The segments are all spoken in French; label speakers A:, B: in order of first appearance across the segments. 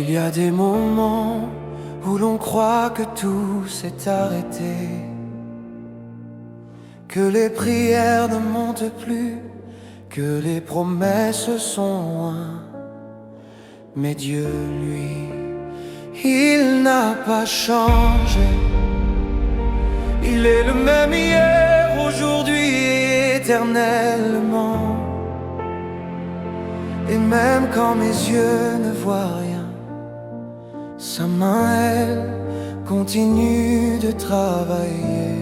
A: Il y a des moments où l'on croit que tout s'est arrêté, que les prières ne montent plus, que les promesses sont loin. Mais Dieu, lui, il n'a pas changé. Il est le même hier, aujourd'hui et éternellement. Et même quand mes yeux ne voient rien, sa main, elle, continue de travailler.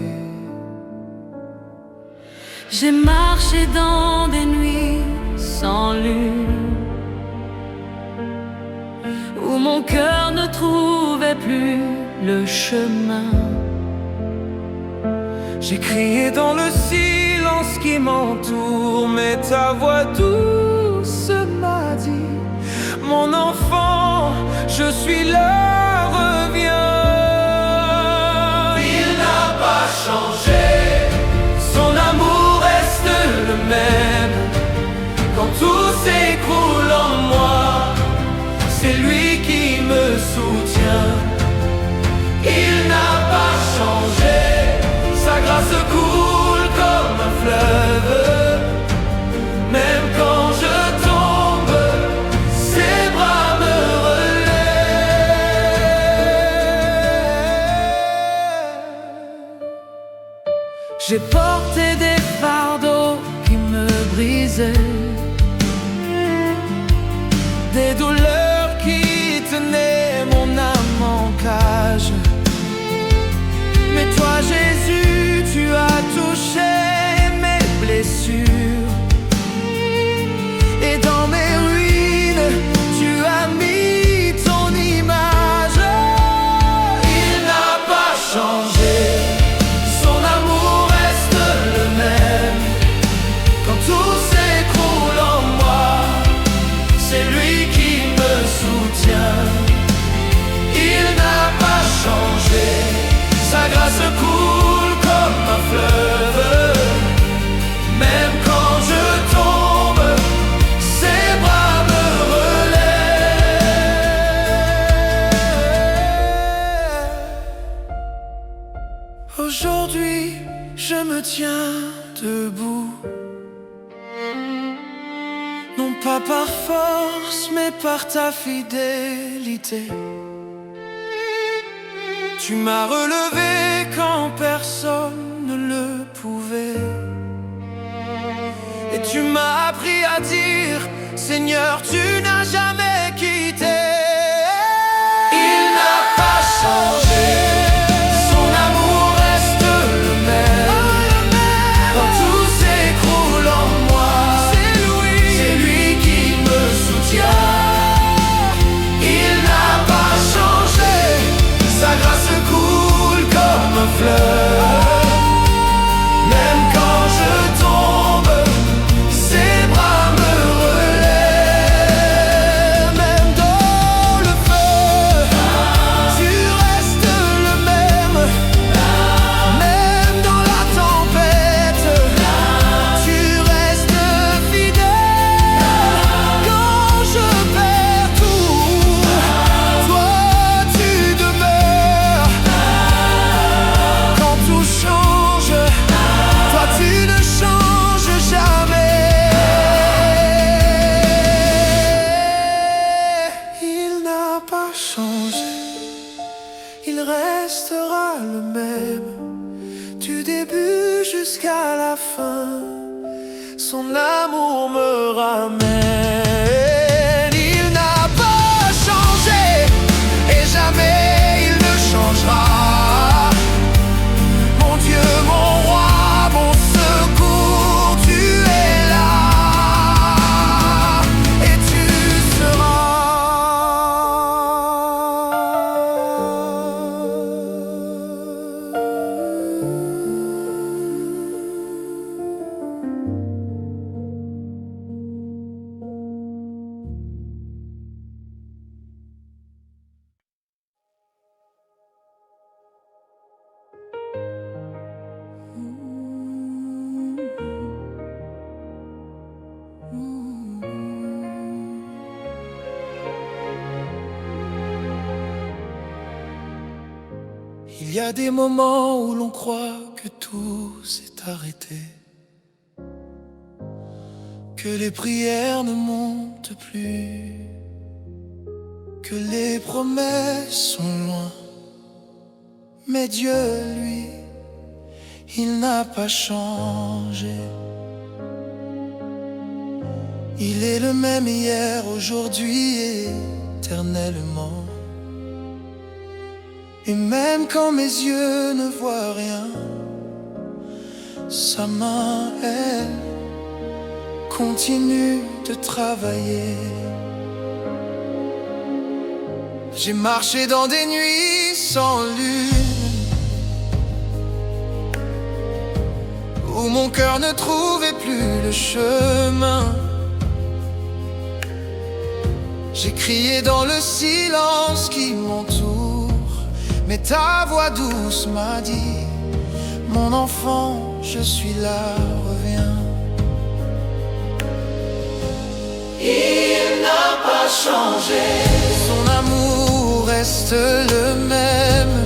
B: J'ai marché dans des nuits sans lune, où mon cœur ne trouvait plus le chemin.
A: J'ai crié dans le silence qui m'entoure, mais ta voix douce m'a dit: mon enfant, je suis là, reviens. Il n'a pas changé, son amour reste le même. Quand tout s'écroule en moi, c'est lui qui me soutient. Il n'a pas changé, sa grâce coule comme un fleuve. Même quand je tombe, ses bras me relèvent. J'ai porté des fardeaux qui me brisaient, des douleurs qui tenaient mon âme en cage. Mais toi, Jésus, tu as touché mes blessures, et dans mes ruines, tu as mis ton image. Il n'a pas changé, son amour reste le même. Quand tout s'écroule en moi, c'est lui qui me soutient. Il n'a pas changé, sa grâce coule comme un fleuve. Même quand je tombe, ses bras me relèvent. Aujourd'hui, je me tiens debout, non pas par force, mais par ta fidélité. Tu m'as relevé quand personne ne le pouvait, et tu m'as appris à dire: Seigneur, tu n'as jamais quitté. Il n'a pas changé, son amour reste le même. Quand tout s'écroule en moi, c'est lui qui me soutient. Il n'a pas changé, sa grâce coule comme un fleuve. Même quand je tombe, ses bras me relèvent. Même dans le feu, tu restes le même. Même dans la tempête, tu restes fidèle. Quand je perds tout, toi tu demeures. Quand tout change, toi tu ne changes jamais. Il n'a pas changé, il restera le même. Du début jusqu'à la fin, son amour me ramène. Il n'a pas changé, et jamais il ne changera. Mon Dieu, mon roi, mon secours, tu es là, et tu seras. Il y a des moments où l'on croit que tout s'est arrêté, que les prières ne montent plus, que les promesses sont loin. Mais Dieu, lui, il n'a pas changé. Il est le même hier, aujourd'hui et éternellement. Et même quand mes yeux ne voient rien, sa main, elle, continue de travailler. J'ai marché dans des nuits sans lune, où mon cœur ne trouvait plus le chemin. J'ai crié dans le silence qui m'entoure, mais ta voix douce m'a dit: mon enfant, je suis là, reviens. Il n'a pas changé, son amour reste le même.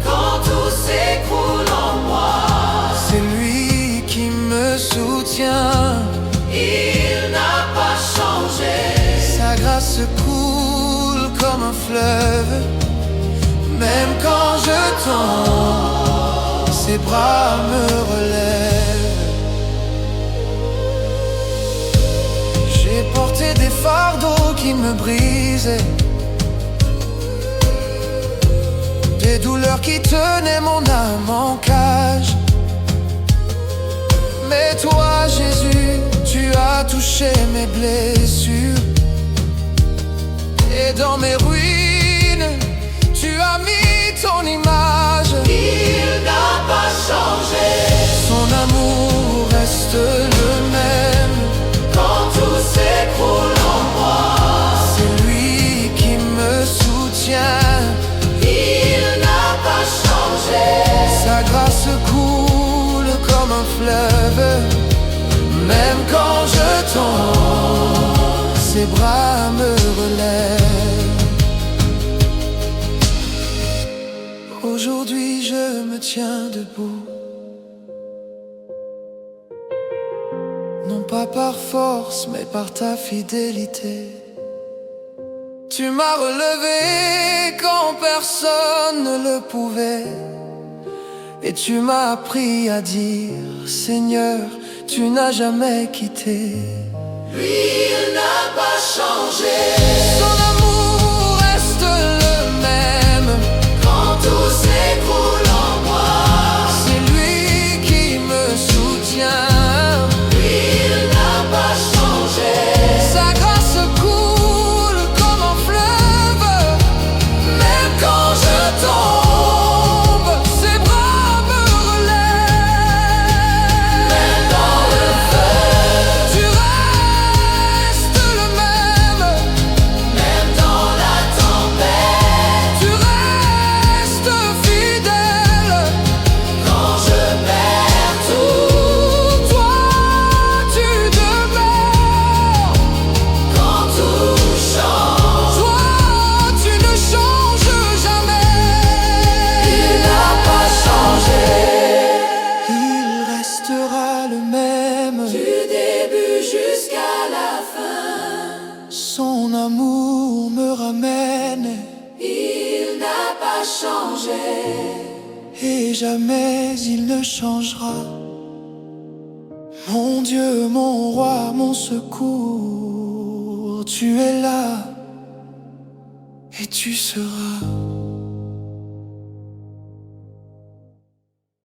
A: Quand tout s'écroule en moi, c'est lui qui me soutient. Il n'a pas changé, sa grâce coule comme un fleuve. Même quand je tombe, ses bras me relèvent. J'ai porté des fardeaux qui me brisaient, des douleurs qui tenaient mon âme en cage. Mais toi, Jésus, tu as touché mes blessures, et dans mes ruines, tu as mis ton image. Il n'a pas changé, son amour reste le même. Quand tout s'écroule en moi, c'est lui qui me soutient. Il n'a pas changé, sa grâce coule comme un fleuve. Même quand je tombe, ses bras me relèvent. Aujourd'hui je me tiens debout, non pas par force mais par ta fidélité. Tu m'as relevé quand personne ne le pouvait, et tu m'as appris à dire: Seigneur, tu n'as jamais quitté. Lui, il n'a pas changé, son amour reste le même. Quand tout s'écroule en moi, c'est lui qui me soutient. Lui, il n'a pas changé, sa grâce coule comme un fleuve. Même quand je tombe, ses bras me relèvent. Même dans le feu, tu restes le même. Même dans la tempête, tu restes fidèle. Quand je perds tout, toi tu demeures. Quand tout change, toi tu ne changes jamais. Il n'a pas changé, il restera le même. Du début jusqu'à la fin, son amour me ramène. Il n'a pas changé, et jamais il ne changera. Mon Dieu, mon roi, mon secours, tu es là et tu seras.